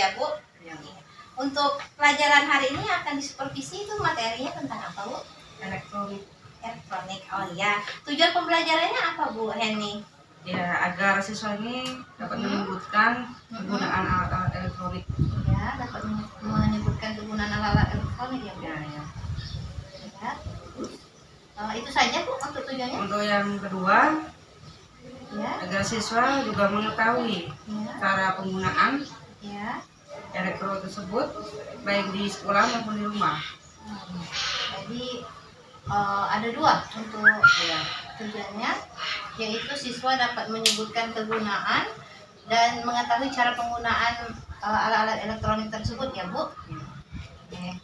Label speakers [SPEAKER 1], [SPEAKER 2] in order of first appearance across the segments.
[SPEAKER 1] ya Bu. Ya. Untuk pelajaran hari ini akan disupervisi itu materinya tentang apa Bu?
[SPEAKER 2] Elektronik.
[SPEAKER 1] Oh iya. Tujuan pembelajarannya apa Bu Heni?
[SPEAKER 2] Ya, agar siswa ini dapat menyebutkan penggunaan alat-alat elektronik.
[SPEAKER 1] Ya, dapat menyebutkan penggunaan alat-alat elektronik ya Bu.
[SPEAKER 2] Ya.
[SPEAKER 1] Ya. Itu saja Bu untuk tujuannya.
[SPEAKER 2] Untuk yang kedua,
[SPEAKER 1] ya,
[SPEAKER 2] agar siswa juga mengetahui cara penggunaan elektronik tersebut baik di sekolah maupun di rumah.
[SPEAKER 1] Jadi ada dua untuk tujuannya, yaitu siswa dapat menyebutkan kegunaan dan mengetahui cara penggunaan alat-alat elektronik tersebut ya Bu. Oke.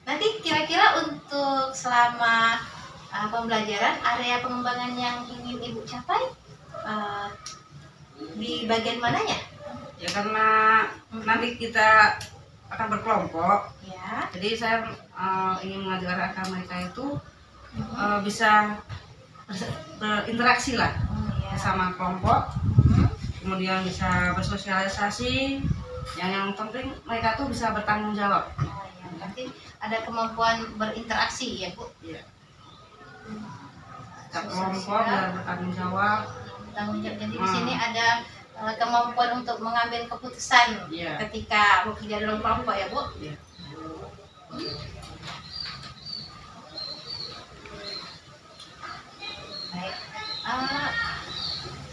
[SPEAKER 1] Nanti kira-kira untuk selama pembelajaran area pengembangan yang ingin Ibu capai di bagian mananya?
[SPEAKER 2] Ya, karena nanti kita akan berkelompok.
[SPEAKER 1] Ya.
[SPEAKER 2] Jadi saya ingin mengajarkan mereka itu bisa berinteraksi lah bersama kelompok, kemudian bisa bersosialisasi. Yang penting mereka tuh bisa bertanggung jawab.
[SPEAKER 1] Nanti ada kemampuan berinteraksi ya Bu.
[SPEAKER 2] Iya. Kelompok dan bertanggung jawab.
[SPEAKER 1] Jadi di sini ada kemampuan untuk mengambil keputusan ketika bekerja dalam kelompok ya Bu.
[SPEAKER 2] Iya.
[SPEAKER 1] Baik.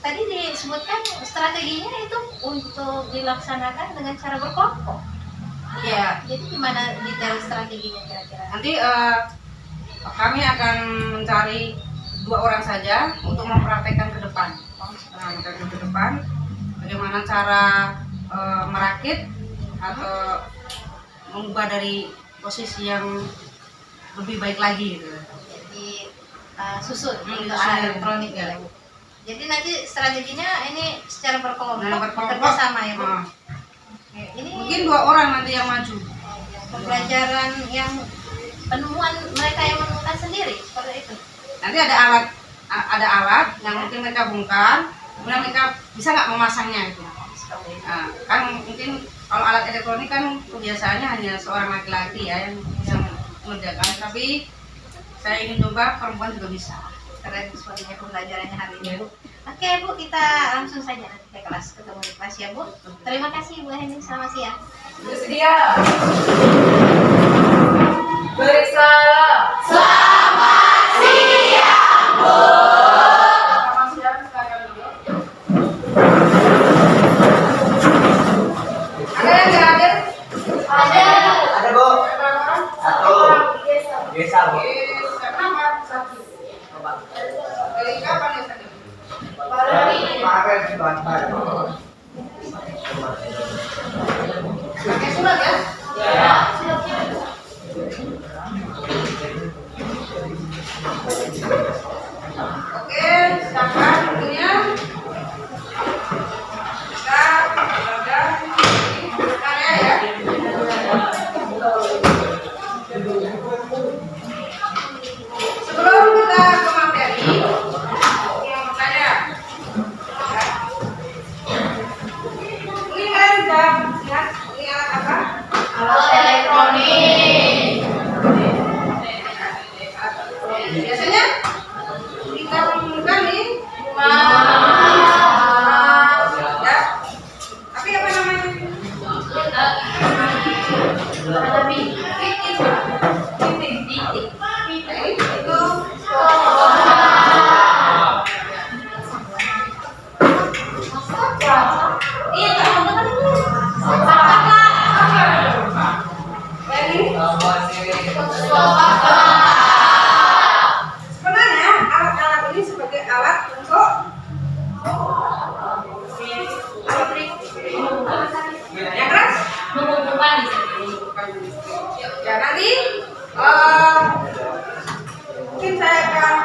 [SPEAKER 1] Tadi disebutkan strateginya itu untuk dilaksanakan dengan cara berkelompok.
[SPEAKER 2] Iya.
[SPEAKER 1] Jadi gimana detail strateginya kira-kira?
[SPEAKER 2] Nanti kami akan mencari 2 orang saja untuk mempraktekkan ke depan. Bagaimana cara merakit atau mengubah dari posisi yang lebih baik lagi gitu.
[SPEAKER 1] Jadi susun untuk alat elektronik ya Bu. Jadi nanti strateginya ini secara berkelompok bekerja sama ya Bu. Ini
[SPEAKER 2] mungkin 2 orang nanti yang maju.
[SPEAKER 1] Pembelajaran yang penemuan mereka yang menemukan sendiri seperti itu.
[SPEAKER 2] Nanti ada alat yang mungkin mereka bongkar, kemudian mereka bisa nggak memasangnya itu. Nah, kan mungkin kalau alat elektronik kan kebiasaannya hanya seorang laki-laki ya yang bisa mengerjakan, tapi saya ingin coba perempuan juga bisa.
[SPEAKER 1] Keren sepertinya pembelajarannya hari ini Bu. Oke Bu, kita langsung saja nanti ke kelas, ketemu di kelas ya Bu. Terima kasih Bu Heni, selamat siang.
[SPEAKER 3] Bersedia. Bersalam. Selamat siang Bu. Selamat siang, silakan duduk.
[SPEAKER 2] Ada yang nggak hadir?
[SPEAKER 4] Ada Bu. Satu. Bisa Bu.
[SPEAKER 2] Kenapa? Sakit. Dari kapan ya sakit?
[SPEAKER 4] Kemarin sebentar.
[SPEAKER 2] Pakai surat ya?
[SPEAKER 3] Ya.
[SPEAKER 2] Oke, silakan bukunya. Kita belajar karya ya. Sebelum kita ke materi, yang bertanya. Ini kan sudah lihat ini alat apa?
[SPEAKER 3] Alat elektronik.
[SPEAKER 2] Biasanya kita menggunakan nih ya. Tapi apa namanya? Titik. Itu sebenarnya alat-alat ini sebagai alat untuk yang keras ya. Nanti mungkin saya akan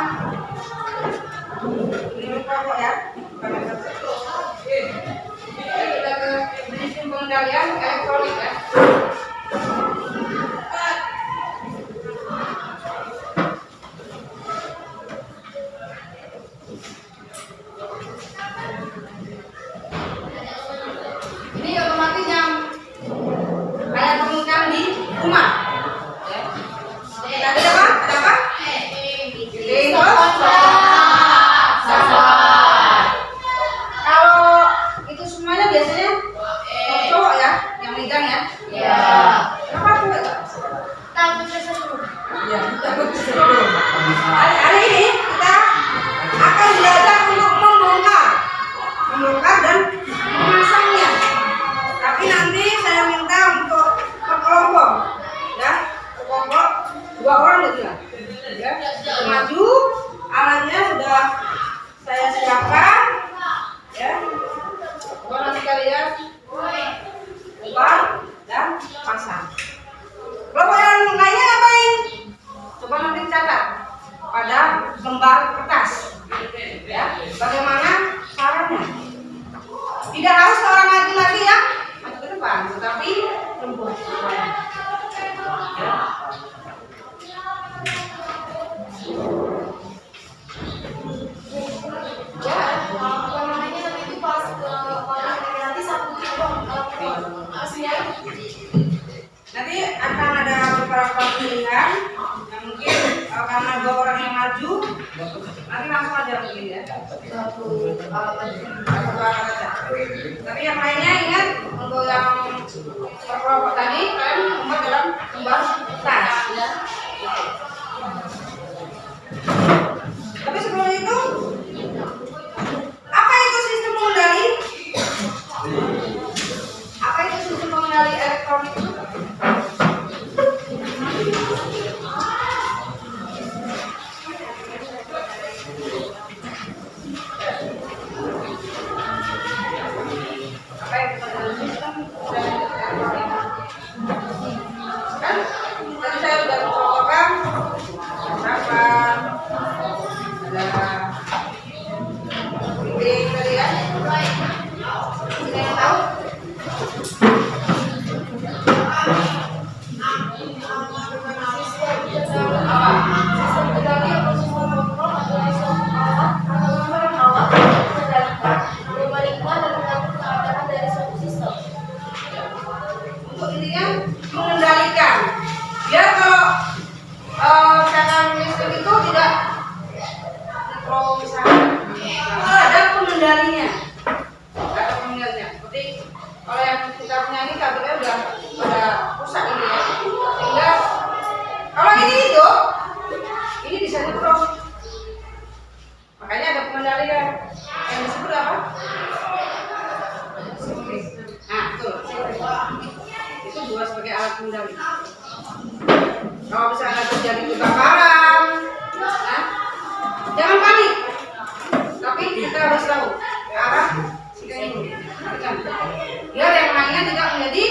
[SPEAKER 2] ini pokok ya. Kita ke sistem pengendalian elektronik ya. pemilihan. Nah, mungkin karena 2 orang yang maju, nanti langsung aja mungkin ya. Satu alat aja. Tapi yang lainnya ingat untuk yang kelompok tadi kalian membuat dalam lembar tas ya. Tapi sebelum itu, apa itu sistem pengendali? Apa itu sistem pengendali elektronik itu? Tadi saya sudah mencontohkan berapa ada meeting tadi ya. Ada yang tahu? Untuk intinya mengendalikan biar kalau misalkan listrik itu tidak kalau misalkan ada pengendalinya seperti kalau yang kita punya ini kabelnya udah pada rusak ini ya, sehingga kalau ini hidup ini bisa nyetrum, makanya ada pengendalian yang disebut apa? Nah betul, itu juga sebagai alat pengendali. Kalau misalnya terjadi kebakaran, nah, jangan panik, tapi kita harus tahu arah sini ini, biar yang lainnya tidak menjadi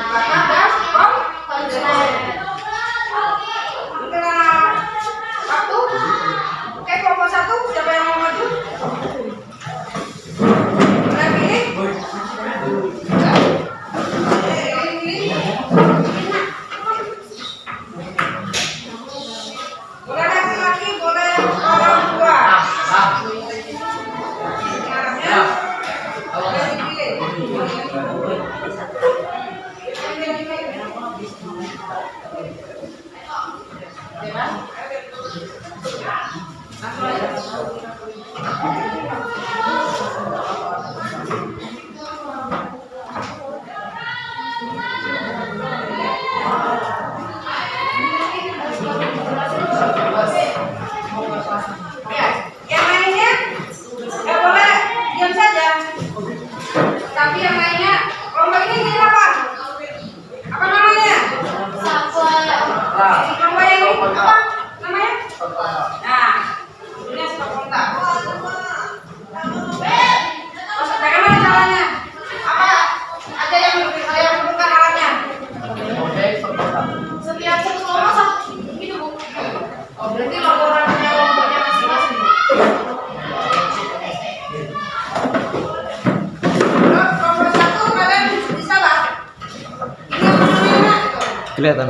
[SPEAKER 2] terbakar dan konsumsi. Mungkin waktu, oke kelompok 1 siapa yang mau maju? Boleh pilih? Boleh laki-laki, boleh orang tua. Arahnya boleh dipilih. Langsung aja. Yang lainnya nggak boleh diam saja. Tapi yang lainnya kelompok ini apa? Apa namanya? Kelompok yang ini apa namanya? Nah, ini stop kontak. Bagaimana caranya? Apa ada yang membutuhkan alatnya?
[SPEAKER 1] Setiap satu kelompok gitu Bu.
[SPEAKER 2] Oh, berarti laporannya kelompoknya masing-masing. Kelompok 1 kalian bisa lah. Ini apa namanya?
[SPEAKER 4] Kelihatan.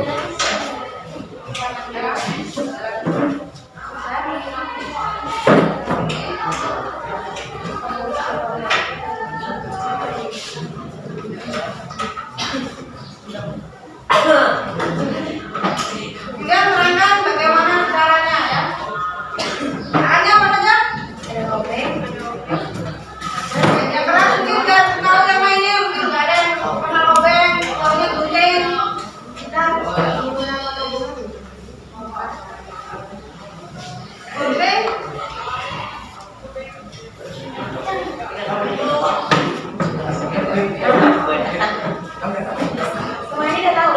[SPEAKER 2] Kemudian terangkan bagaimana caranya ya. Caranya apa saja? Yang keras mungkin nggak tahu yang lainnya, mungkin nggak ada yang pernah lobeng, tahunya gunting. Gunting.
[SPEAKER 1] Semua ini udah tahu.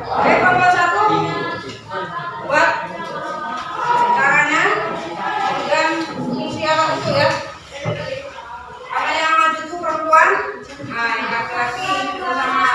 [SPEAKER 2] Oke, kelompok 1 buat caranya dan fungsi alat itu ya. Karena yang maju itu perempuan, nah yang laki-laki bersama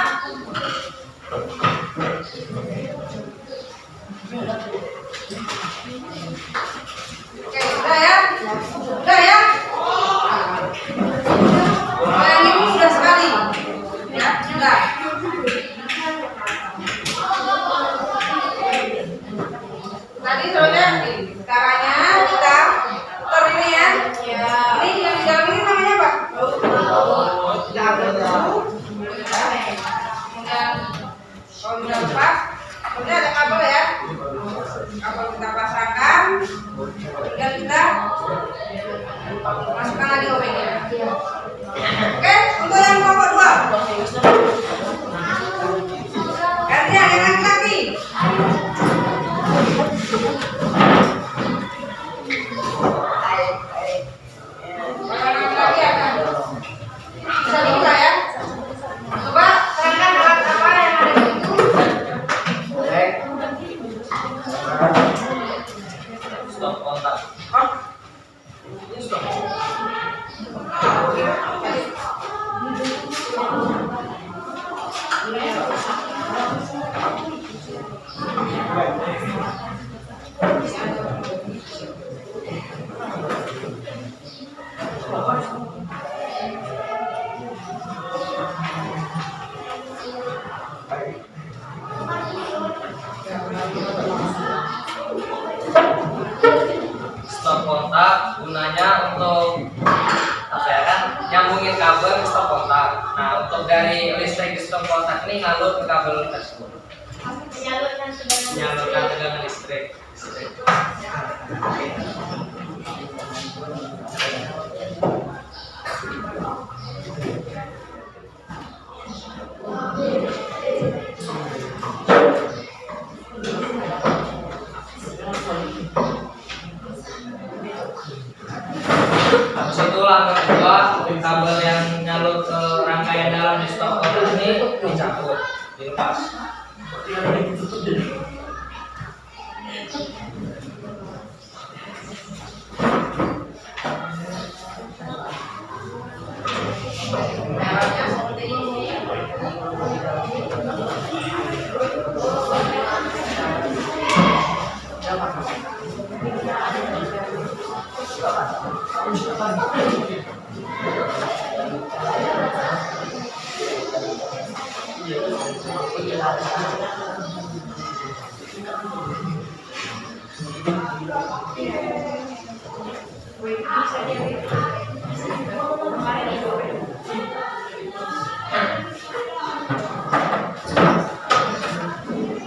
[SPEAKER 2] Masukkan lagi obengnya. Oke, untuk yang kelompok 2. Gantian yang laki-laki. Bisa dibuka ya. Coba terangkan alat apa yang ada di situ.
[SPEAKER 4] Stop kontak. Stop kontak gunanya untuk apa ya kan nyambungin kabel stop kontak. Nah untuk dari listrik stop kontak ini ngalur ke kabel tersebut. Menyalurkan tegangan listrik. Habis itu langkah kedua, kabel yang nyalur ke rangkaian dalam di stop kontak ini dicabut, dilepas.
[SPEAKER 1] Caranya seperti ini.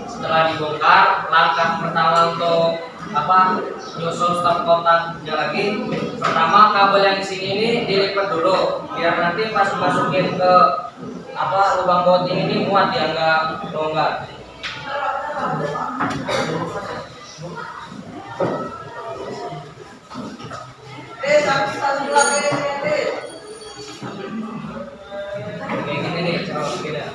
[SPEAKER 4] Setelah dibongkar, langkah pertama untuk nyusun stop kontaknya lagi. Pertama kabel yang di sini ini dilipat dulu biar nanti pas masukin ke lubang bouting ini muat ya, nggak longgar. Kayak gini nih, cara bikinnya.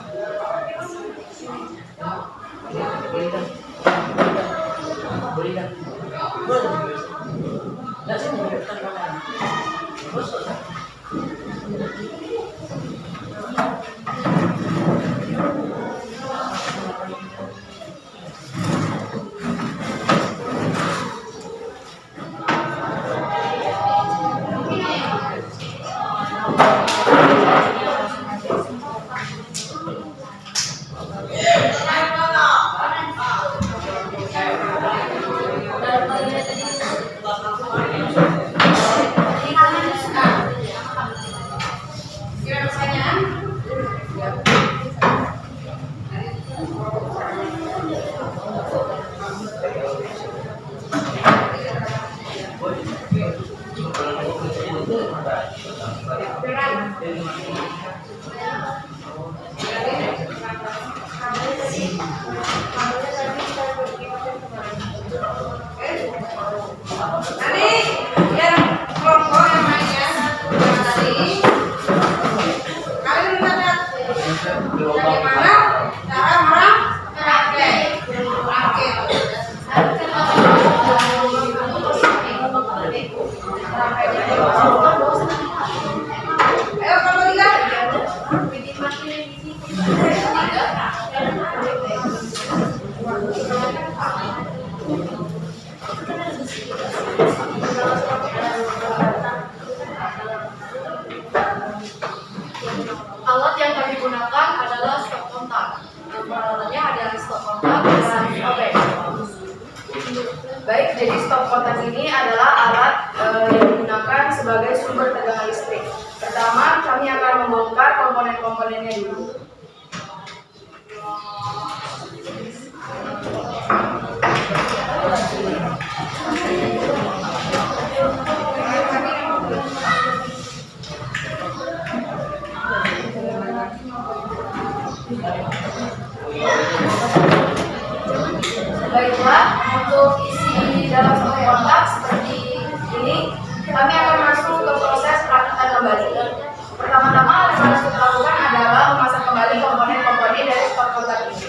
[SPEAKER 2] Nanti biar kelompok yang lainnya tadi kalian lihat bagaimana cara merakit. Ayo kalau tidak
[SPEAKER 3] Alat yang kami gunakan adalah stop kontak. Peralatannya adalah stop kontak dan obeng. Baik, jadi stop kontak ini adalah alat yang digunakan sebagai sumber tegangan listrik. Pertama, kami akan membongkar komponen-komponennya dulu. Baiklah, untuk isi dalam satu kotak seperti ini, kami akan masuk ke proses perakitan kembali. Pertama-tama yang harus kita lakukan adalah memasang kembali komponen-komponen dari stok kotak ini.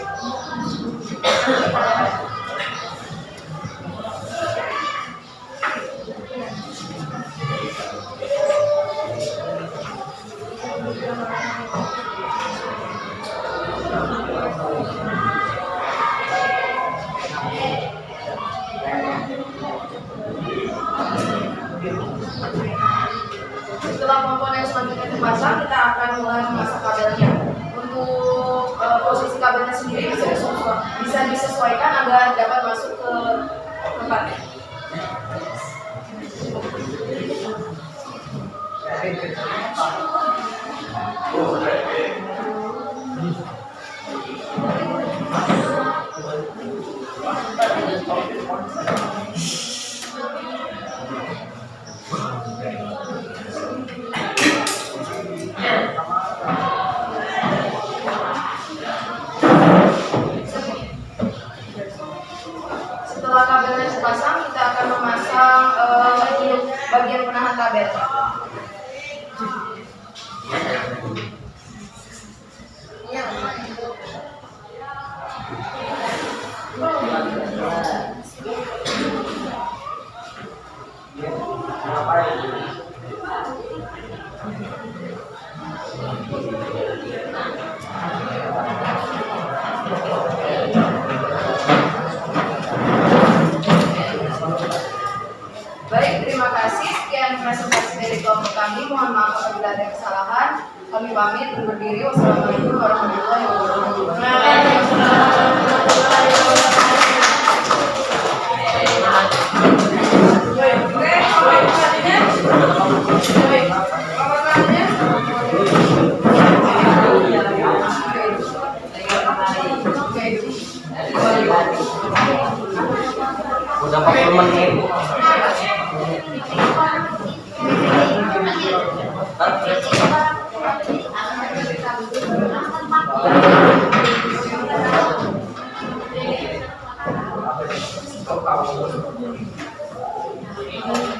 [SPEAKER 3] Setelah komponen selanjutnya dipasang, kita akan mulai memasang kabelnya. Untuk posisi kabelnya sendiri bisa disesuaikan agar dapat masuk ke tempatnya. Setelah kabelnya dipasang, kita akan memasang bagian penahan kabel. Baik, terima kasih. Sekian presentasi dari kelompok kami. Mohon maaf apabila ada kesalahan. Kami pamit undur diri. Wassalamualaikum warahmatullahi
[SPEAKER 4] Udah 40 menit.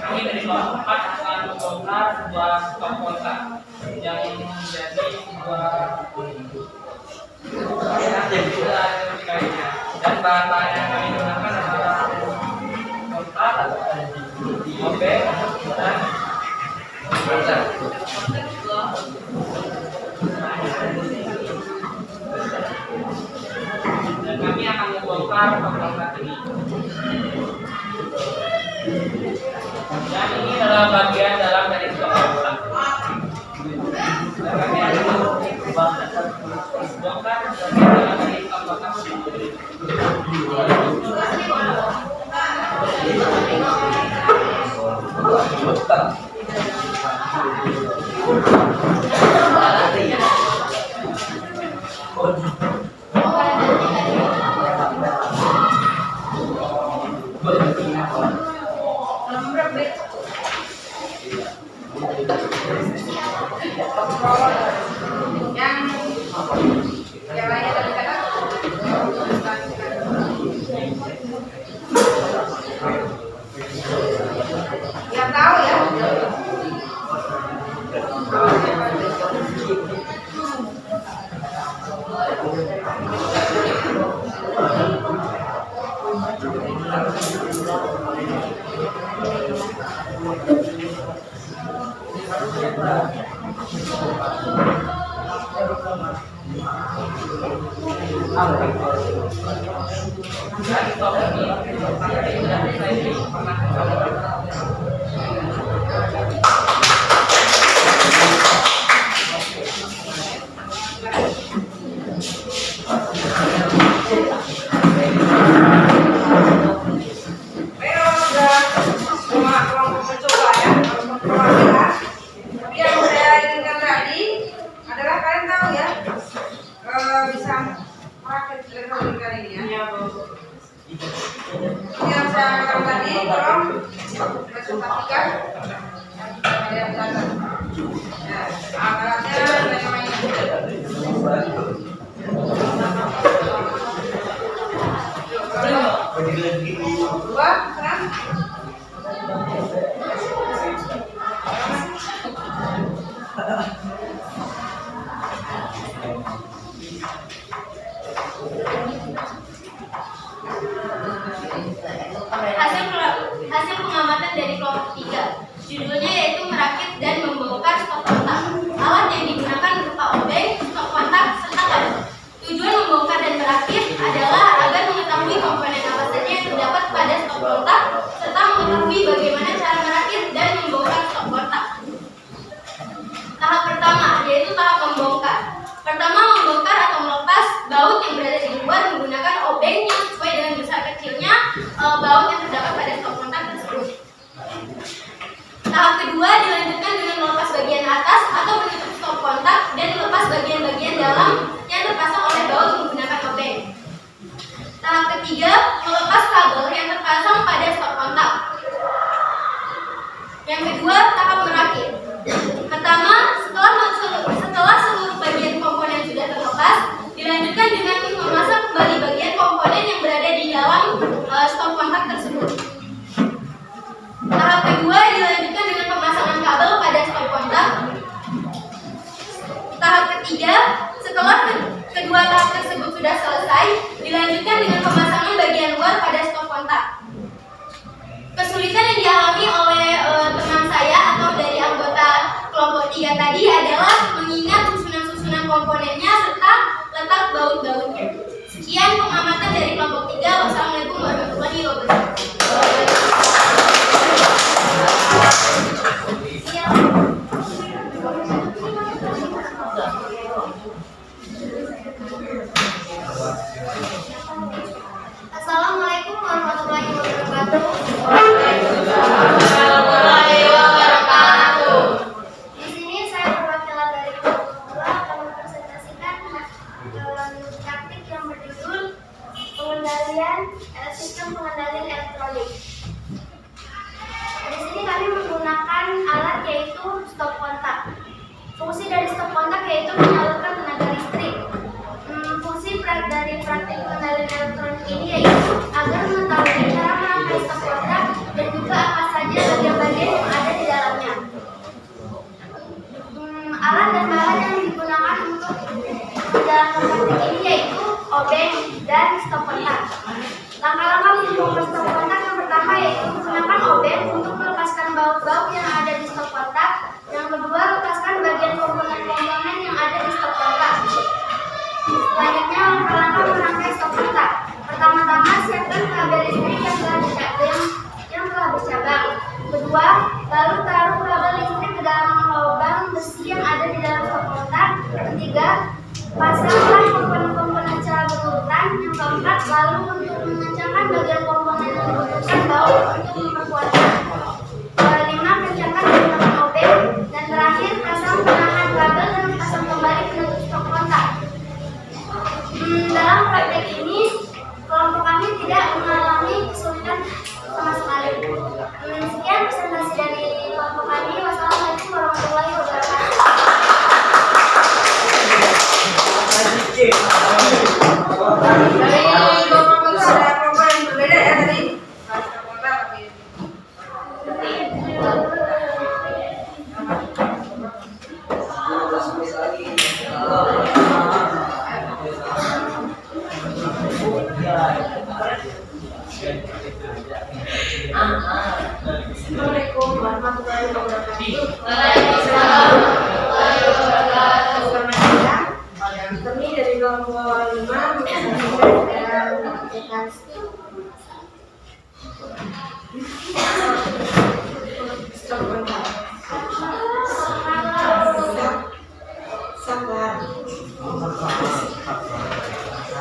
[SPEAKER 5] Kami dari kelompok 4 akan membongkar sebuah stok kotak yang menjadi sebuah dan bahan-bahan yang kami gunakan adalah kotak, obeng, dan kaca. Dan kami akan membongkar kotak ini. Dan ini adalah bagian dalam dari stok kotak. Dan kami akan membongkar bagian dalam dari stok kotak.
[SPEAKER 2] Yang lainnya tadi kata yang tahu ya. Yang saya katakan tadi, tolong presentasikan kalian catat. Ya, alatnya namanya.
[SPEAKER 3] Tahap pertama yaitu tahap membongkar. Pertama, membongkar atau melepas baut yang berada di luar menggunakan obeng yang sesuai dengan besar kecilnya baut yang terdapat pada stop kontak tersebut. Tahap kedua dilanjutkan dengan melepas bagian atas atau menutup stop kontak dan melepas bagian-bagian dalam yang terpasang oleh baut menggunakan obeng. Tahap ketiga, melepas kabel yang terpasang pada stop kontak. Yang kedua, tahap merakit. Pertama, setelah seluruh bagian komponen sudah terlepas, dilanjutkan dengan memasang kembali bagian komponen yang berada di dalam stop kontak tersebut. Tahap kedua dilanjutkan dengan pemasangan kabel pada stop kontak. Tahap ketiga, setelah kedua tahap tersebut sudah selesai, dilanjutkan dengan pemasangan bagian luar pada stop kontak. Kesulitan yang dialami oleh teman saya atau dari anggota kelompok 3 tadi adalah mengingat susunan-susunan komponennya serta letak baut-bautnya. Sekian pengamatan dari kelompok 3. Wassalamualaikum warahmatullahi wabarakatuh.
[SPEAKER 6] Assalamualaikum warahmatullahi wabarakatuh. Di sini saya perwakilan dari kelompok 2 akan mempresentasikan praktik yang berjudul pengendalian sistem pengendalian elektronik. Di sini kami menggunakan alat yaitu stop kontak. Fungsi dari stop kontak yaitu menyalurkan tenaga listrik. Fungsi dari praktik pengendalian elektronik ini yaitu agar mengetahui cara merangkai stop kontak dan juga apa saja bagian-bagian yang ada di dalamnya. Alat dan bahan yang digunakan untuk menjalankan praktik ini yaitu obeng dan stop kontak. Langkah-langkah untuk membuat stop kontak yang pertama yaitu menggunakan obeng untuk melepaskan baut-baut yang ada di stop kontak. Yang kedua, lepaskan bagian komponen-komponen yang ada di stop kontak. Selanjutnya, langkah-langkah merangkai stop kontak. Pertama-tama, siapkan kabel listrik yang telah bercabang. Kedua, lalu taruh kabel listrik ke dalam lubang besi yang ada di dalam stop kontak. Ketiga, pasanglah komponen-komponen secara berurutan. Yang keempat, lalu untuk mengencangkan bagian komponen yang dibutuhkan baut untuk memperkuatnya. Kelima, kencangkan menggunakan obeng. Dan terakhir, pasang penahan kabel dan pasang kembali penutup stop kontak. Dalam praktek ini, kelompok kami tidak mengalami kesulitan sama sekali. Sekian presentasi dari kelompok kami. Wassalamualaikum warahmatullahi wabarakatuh.
[SPEAKER 2] Dari kelompok itu ada kelompok yang berbeda ya tadi.
[SPEAKER 3] Assalamualaikum warahmatullahi wabarakatuh. Selamat siang. Kami dari kelompok 5 menyampaikan aplikasi stop kontak. Sabar.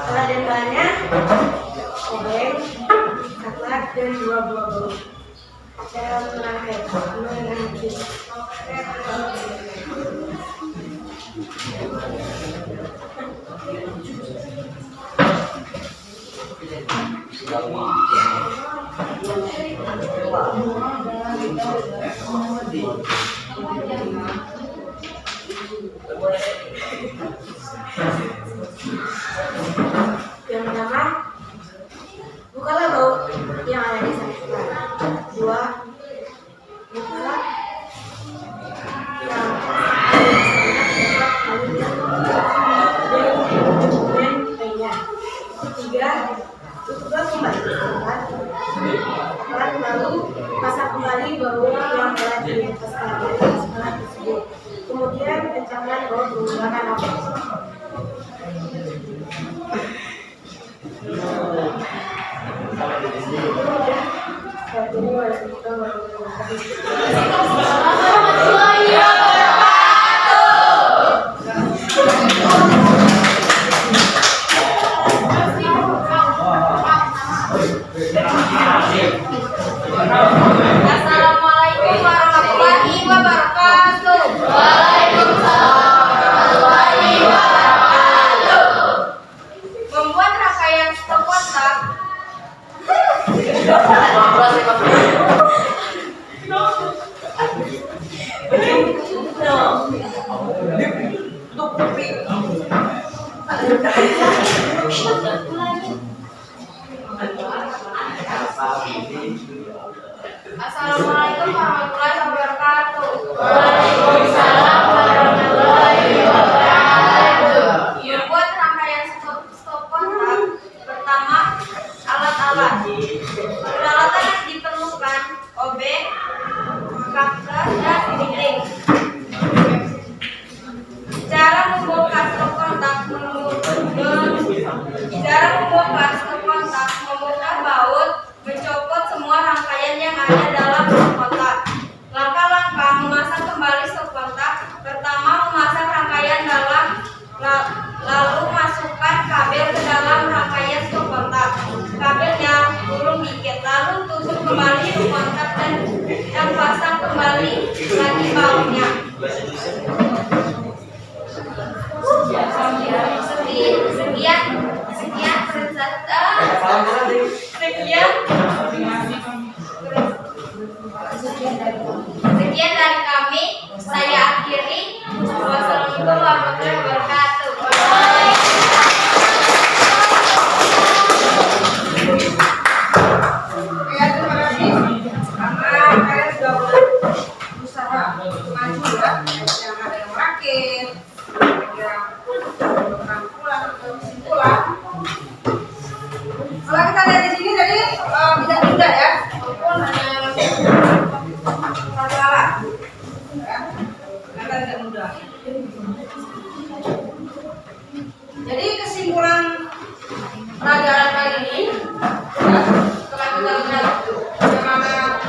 [SPEAKER 3] Alat dan bahannya obeng, saklar, dan 2 buah baut. Cara merangkai menangkis. Yang pertama, bukalah baut yang ada di saklar. 2, buka yang kemudian lainnya. 3, tutuplah kembali. 4, lalu pasang kembali baut yang telah dilepas. wabarakatuh. Membuat rangkaian stop kontak Assalamualaikum warahmatullahi wabarakatuh. Waalaikumsalam warahmatullahi wabarakatuh. Membuat rangkaian stop kontak. Pertama, alat-alat. Peralatan yang diperlukan obeng, kater, dan titik. Cara membongkar stop kontak membongkar baut, mencopot semua rangkaian yang ada dalam stop kontak. Langkah-langkah memasang kembali stop kontak. Pertama, memasang rangkaian dalam, lalu masukkan kabel ke dalam rangkaian stop kontak. Kabelnya turun dikit, lalu tutup kembali stop kontak dan pasang kembali lagi bautnya. Sekian dari kami. Saya akhiri. Wassalamualaikum warahmatullahi wabarakatuh.
[SPEAKER 2] Ya, terima kasih karena kalian sudah berusaha maju ya, yang ada yang merakit, yang rangkulan atau kesimpulan. Kalau kita lihat di sini tadi tidak mudah ya, walaupun hanya satu alat, ya, ternyata tidak mudah. Jadi kesimpulan pelajaran kali ini, ya, setelah kita lihat bagaimana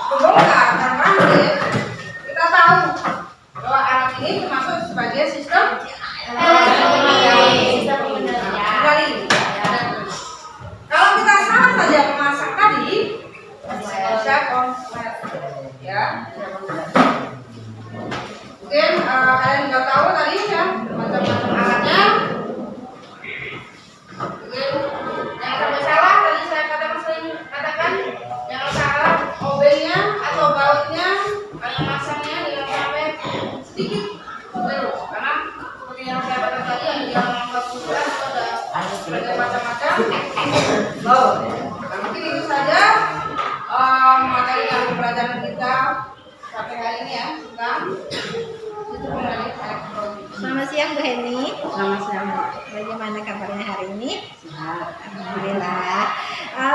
[SPEAKER 2] membongkar dan rangkit, kita tahu bahwa alat ini termasuk sebagai sistem kendali. Kalau kita salah saja memasang tadi, bisa konslet, ya. Mungkin kalian juga tahu tadi ya macam-macam alatnya. Jangan sampai salah, tadi saya katakan jangan salah obengnya atau bautnya karena masangnya dengan sampai sedikit keliru, karena seperti yang saya katakan tadi yang di dalam membuat ukuran itu ada berbagai macam-macam baut. Nah, mungkin itu saja materi yang pelajaran kita sampai hari ini ya tentang sistem kendali elektronik.
[SPEAKER 1] Selamat siang Bu Heni.
[SPEAKER 2] Selamat siang.
[SPEAKER 1] Bagaimana kabarnya hari ini? Alhamdulillah.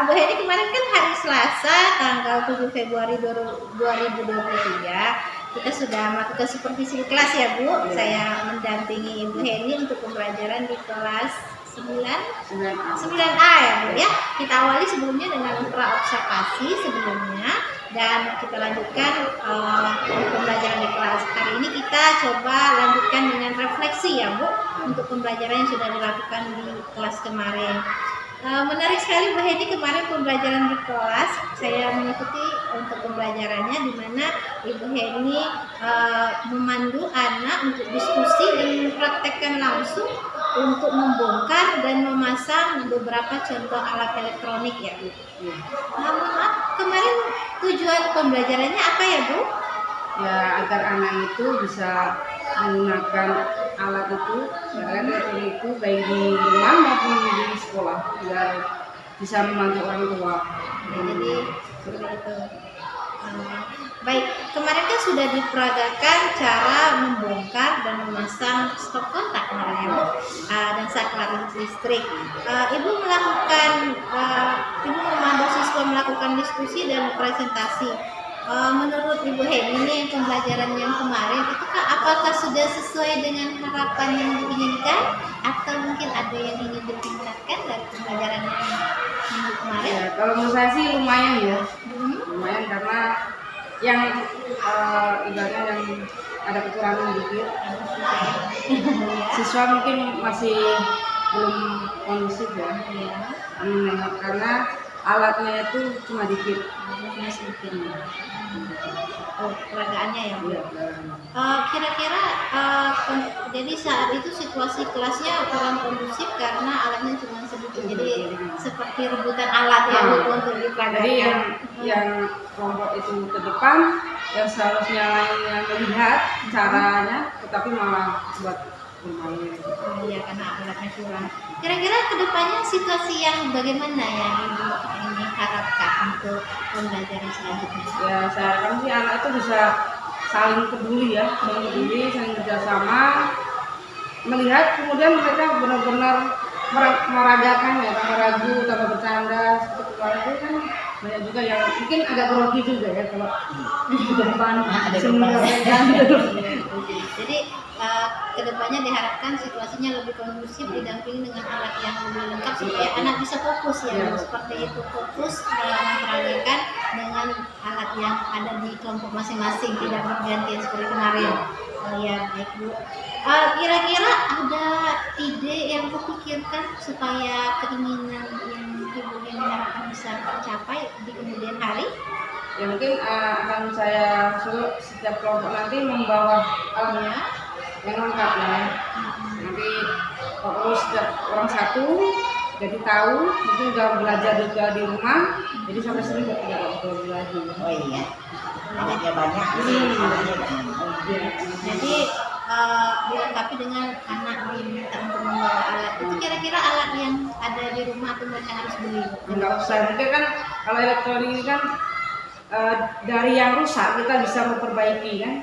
[SPEAKER 1] Bu Heni, kemarin kan hari Selasa tanggal 7 Februari 2023 kita sudah melakukan supervisi kelas ya Bu. Saya mendampingi Ibu Heni untuk pembelajaran di kelas 9A ya Bu ya. Kita awali sebelumnya dengan praobservasi sebelumnya dan kita lanjutkan pembelajaran di kelas. Hari ini kita coba lanjutkan dengan refleksi ya Bu untuk pembelajaran yang sudah dilakukan di kelas kemarin. Menarik sekali Bu Heni, kemarin pembelajaran di kelas saya mengikuti untuk pembelajarannya di mana Ibu Heni memandu anak untuk diskusi dan mempraktekkan langsung untuk membongkar dan memasang beberapa contoh alat elektronik ya Bu. Mohon maaf, kemarin tujuan pembelajarannya apa ya Bu?
[SPEAKER 2] Ya, agar anak itu bisa menggunakan alat itu, alat elektronik itu baik di rumah maupun di sekolah, biar bisa membantu orang tua.
[SPEAKER 1] Jadi seperti itu. Baik, kemarin kan sudah diperagakan cara membongkar dan memasang stop kontak kemarin ya Bu, dan saklar listrik. Ibu memandu siswa melakukan diskusi dan presentasi. Menurut Ibu Heni ini pembelajaran yang kemarin itu apakah sudah sesuai dengan harapan yang diinginkan atau mungkin ada yang ingin ditingkatkan dari pembelajaran yang minggu kemarin?
[SPEAKER 2] Ya, kalau menurut saya sih lumayan ya, lumayan karena yang ibaratnya yang ada kekurangan dikit, siswa mungkin masih belum kondusif ya, karena alatnya itu cuma dikit.
[SPEAKER 1] Alatnya sedikit. Oh, peragaannya ya Bu.
[SPEAKER 2] Iya.
[SPEAKER 1] Kira-kira jadi saat itu situasi kelasnya kurang kondusif karena alatnya cuma sedikit. Jadi seperti rebutan alat ya Bu untuk
[SPEAKER 2] Jadi
[SPEAKER 1] diperagakan.
[SPEAKER 2] yang kelompok itu ke depan, yang seharusnya lainnya melihat caranya, tetapi malah buat bermain.
[SPEAKER 1] Oh iya, karena alatnya kurang. Kira-kira kedepannya situasi yang bagaimana yang Ibu ini harapkan untuk pembelajaran selanjutnya?
[SPEAKER 2] Ya saya harapkan sih anak itu bisa saling peduli ya, saling peduli, saling kerjasama, melihat kemudian mereka benar-benar meragakan ya, tanpa ragu, tanpa bercanda. Seperti kemarin itu kan banyak juga yang mungkin agak grogi juga ya kalau di depan semua mereka.
[SPEAKER 1] Jadi kedepannya diharapkan situasinya lebih kondusif didampingi dengan alat yang lebih lengkap supaya anak bisa fokus ya,
[SPEAKER 2] Ya.
[SPEAKER 1] seperti itu, fokus memperagakan dengan alat yang ada di kelompok masing-masing, tidak bergantian seperti kemarin. Ya baik Bu. Kira-kira ada ide yang kupikirkan supaya keinginan yang Ibu yang diharapkan bisa tercapai di kemudian hari?
[SPEAKER 2] Ya mungkin akan saya suruh setiap kelompok nanti membawa alatnya yang lengkap ya. Nanti fokus setiap orang satu, jadi tahu, mungkin udah belajar juga di rumah, jadi sampai sini tidak perlu lagi.
[SPEAKER 7] Oh iya, anaknya banyak sih, anaknya banyak.
[SPEAKER 1] Jadi dilengkapi dengan anak diminta untuk membawa alat. Itu kira-kira alat yang ada di rumah atau mereka harus beli?
[SPEAKER 2] Enggak usah, mungkin kan kalau elektronik ini kan dari yang rusak kita bisa memperbaiki kan.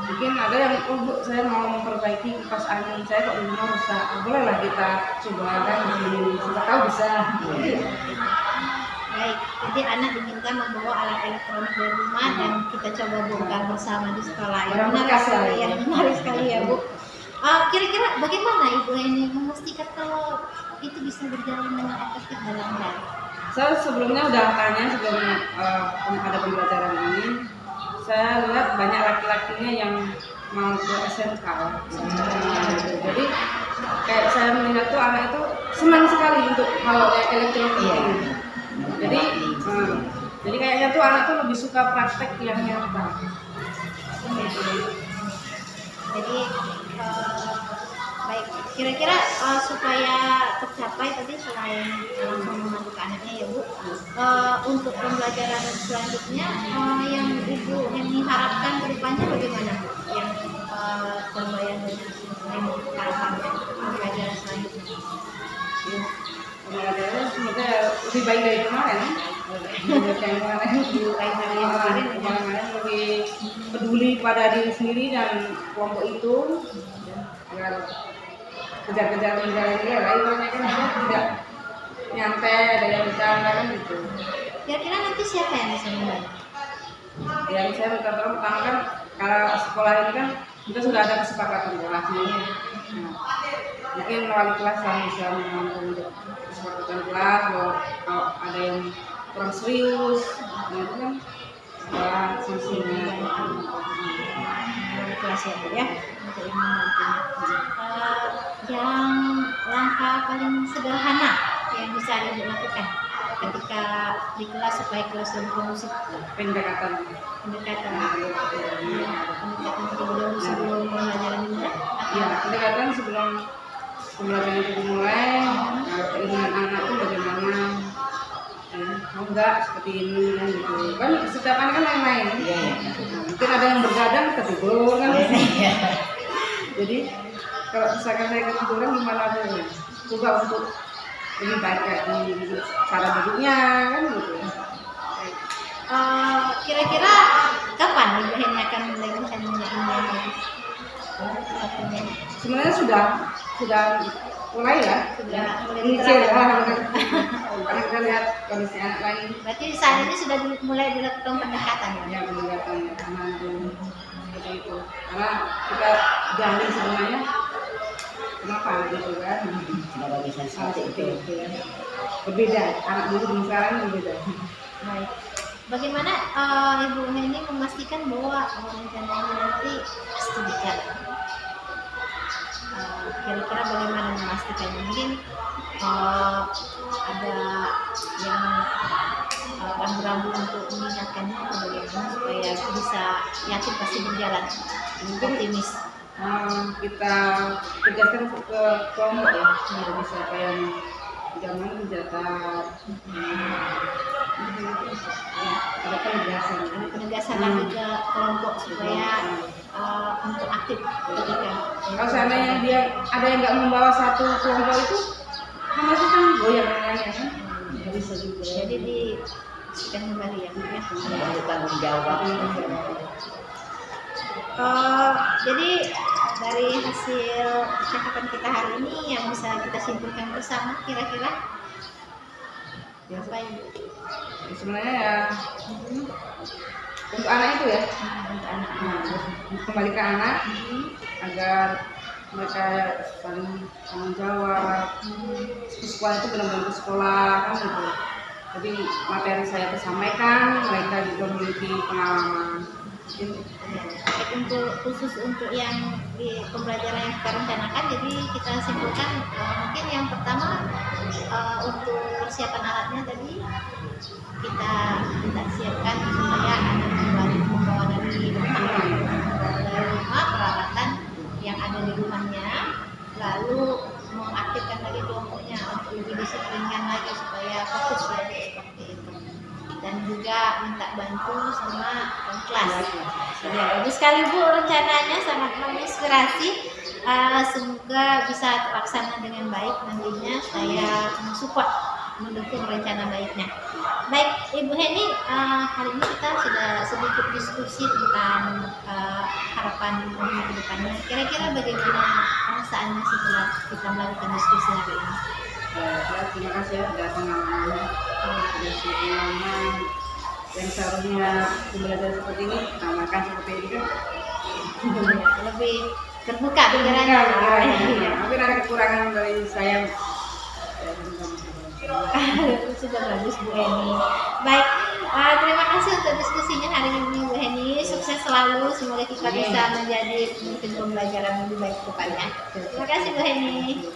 [SPEAKER 2] Mungkin ada yang oh Bu, saya mau memperbaiki kipas angin saya kok di rumah rusak. Bolehlah kita coba kan di sini, siapa tahu bisa.
[SPEAKER 1] Baik, jadi anak diminta membawa alat elektronik dari rumah dan kita coba bongkar bersama di sekolah.
[SPEAKER 2] Barang
[SPEAKER 1] Menarik
[SPEAKER 2] bekas
[SPEAKER 1] sekali
[SPEAKER 2] ya.
[SPEAKER 1] ya, menarik sekali ya Bu. Kira-kira bagaimana Ibu ini memastikan kalau itu bisa berjalan dengan efektif dalam hari?
[SPEAKER 2] Saya sebelumnya udah tanya sebelum ada pembelajaran ini, saya lihat banyak laki-lakinya yang mau ke SMK. Jadi kayak saya melihat tuh anak itu senang sekali untuk hal elektronik ini. Jadi kayaknya tuh anak tuh lebih suka praktek yang nyata.
[SPEAKER 1] Jadi baik, kira-kira supaya tercapai tadi selain langsung membantu ke anaknya ya Bu, untuk pembelajaran selanjutnya yang Ibu ini harapkan ke depannya bagaimana Bu? Yang pembelajaran yang harapan pembelajaran selanjutnya?
[SPEAKER 2] Pembelajarannya semoga lebih baik dari kemarin. Lebih baik dari yang kemarin. Kemarin lebih peduli pada diri sendiri dan kelompok itu. Agar kejar-kejar nilai-nilai lainnya kan tidak nyampe, ada yang bercanda kan gitu.
[SPEAKER 1] Kira-kira nanti siapa yang bisa membantu?
[SPEAKER 2] Yang saya minta tolong pertama kan kalau sekolah ini kan kita sudah ada kesepakatan kelasnya. Mungkin wali kelas yang bisa membantu untuk kesepakatan kelas, kalau ada yang kurang serius, nah itu kan sekolah sanksinya.
[SPEAKER 1] Kelas ya Bu ya, untuk yang membantunya. Yang langkah paling sederhana yang bisa Ibu lakukan ketika di kelas supaya kelas lebih kondusif,
[SPEAKER 2] Pendekatan.
[SPEAKER 1] pendekatan terlebih dahulu sebelum pembelajaran dimulai.
[SPEAKER 2] Ya, pendekatan sebelum pembelajaran itu dimulai, keinginan anak itu bagaimana, mau enggak seperti ini kan gitu. Kan setiap anak kan lain-lain.
[SPEAKER 7] Iya, iya.
[SPEAKER 2] Mungkin ada yang bergadang ketidur kan. Jadi kalau misalkan saya ketiduran gimana tuh? Coba untuk lebih baik kayak di cara duduknya kan gitu.
[SPEAKER 1] Kira-kira kapan Ibu Heni akan mulai rencananya ini?
[SPEAKER 2] Sebenarnya sudah mulai ya.
[SPEAKER 1] Sudah mulai
[SPEAKER 2] Nyicil
[SPEAKER 1] diterapkan.
[SPEAKER 2] karena kita lihat kondisi anak lain.
[SPEAKER 1] Berarti saat ini sudah mulai dilakukan pendekatan ya?
[SPEAKER 2] Ya pendekatan anak itu seperti itu. Karena kita gali sebenarnya kenapa gitu kan?
[SPEAKER 7] Kenapa bisa seperti itu?
[SPEAKER 2] Ya. Berbeda, anak dulu dengan sekarang berbeda.
[SPEAKER 1] Baik. Bagaimana Ibu Heni memastikan bahwa rencananya nanti pasti dijalan? Kira-kira bagaimana memastikannya? Mungkin ada yang ragu-ragu untuk mengingatkannya atau bagaimana supaya bisa yakin pasti berjalan optimis.
[SPEAKER 2] Kita tegaskan ke kelompok ya, jadi siapa yang jangan mencatat, ada
[SPEAKER 1] penegasan lagi ke kelompok supaya untuk aktif ketika
[SPEAKER 2] kalau seandainya dia ada yang nggak membawa satu kelompok itu, sama itu kan goyang lainnya kan, bisa juga.
[SPEAKER 1] jadi disikan kembali ya.
[SPEAKER 7] Ada tanggung jawab.
[SPEAKER 1] Jadi dari hasil percakapan kita hari ini yang bisa kita simpulkan bersama kira-kira apa yang
[SPEAKER 2] Sebenarnya ya untuk anak itu ya,
[SPEAKER 1] untuk anak?
[SPEAKER 2] kembali ke anak agar mereka saling tanggung jawab. Sekolah itu benar-benar ke sekolah kan gitu. Jadi materi saya tersampaikan, mereka juga memiliki pengalaman.
[SPEAKER 1] Untuk khusus untuk yang di pembelajaran yang kita rencanakan, jadi kita simpulkan mungkin yang pertama untuk persiapan alatnya tadi kita siapkan supaya anak kembali membawa dari rumah peralatan yang ada di rumahnya, lalu mengaktifkan lagi kelompoknya untuk lebih disiplinkan lagi supaya fokus lagi seperti itu. Dan juga minta bantu sama kelas. Ya, bagus sekali Bu, rencananya sangat menginspirasi. Semoga bisa terlaksana dengan baik nantinya. Saya mensupport, mendukung rencana baiknya. Baik Ibu Heni, hari ini kita sudah sedikit diskusi tentang harapan ke depannya. Kira-kira bagaimana perasaannya setelah kita melakukan diskusi hari ini?
[SPEAKER 2] Terima kasih ya, ada pengalaman yang seharusnya belajar seperti ini, makan seperti ini kan
[SPEAKER 1] lebih terbuka pikirannya.
[SPEAKER 2] mungkin ada kekurangan dari saya.
[SPEAKER 1] Sudah bagus Bu Heni. Baik, terima kasih untuk diskusinya hari ini Bu Heni. Sukses selalu, semoga kita bisa menjadi pembelajaran lebih baik ke depannya. Terima kasih Bu Heni.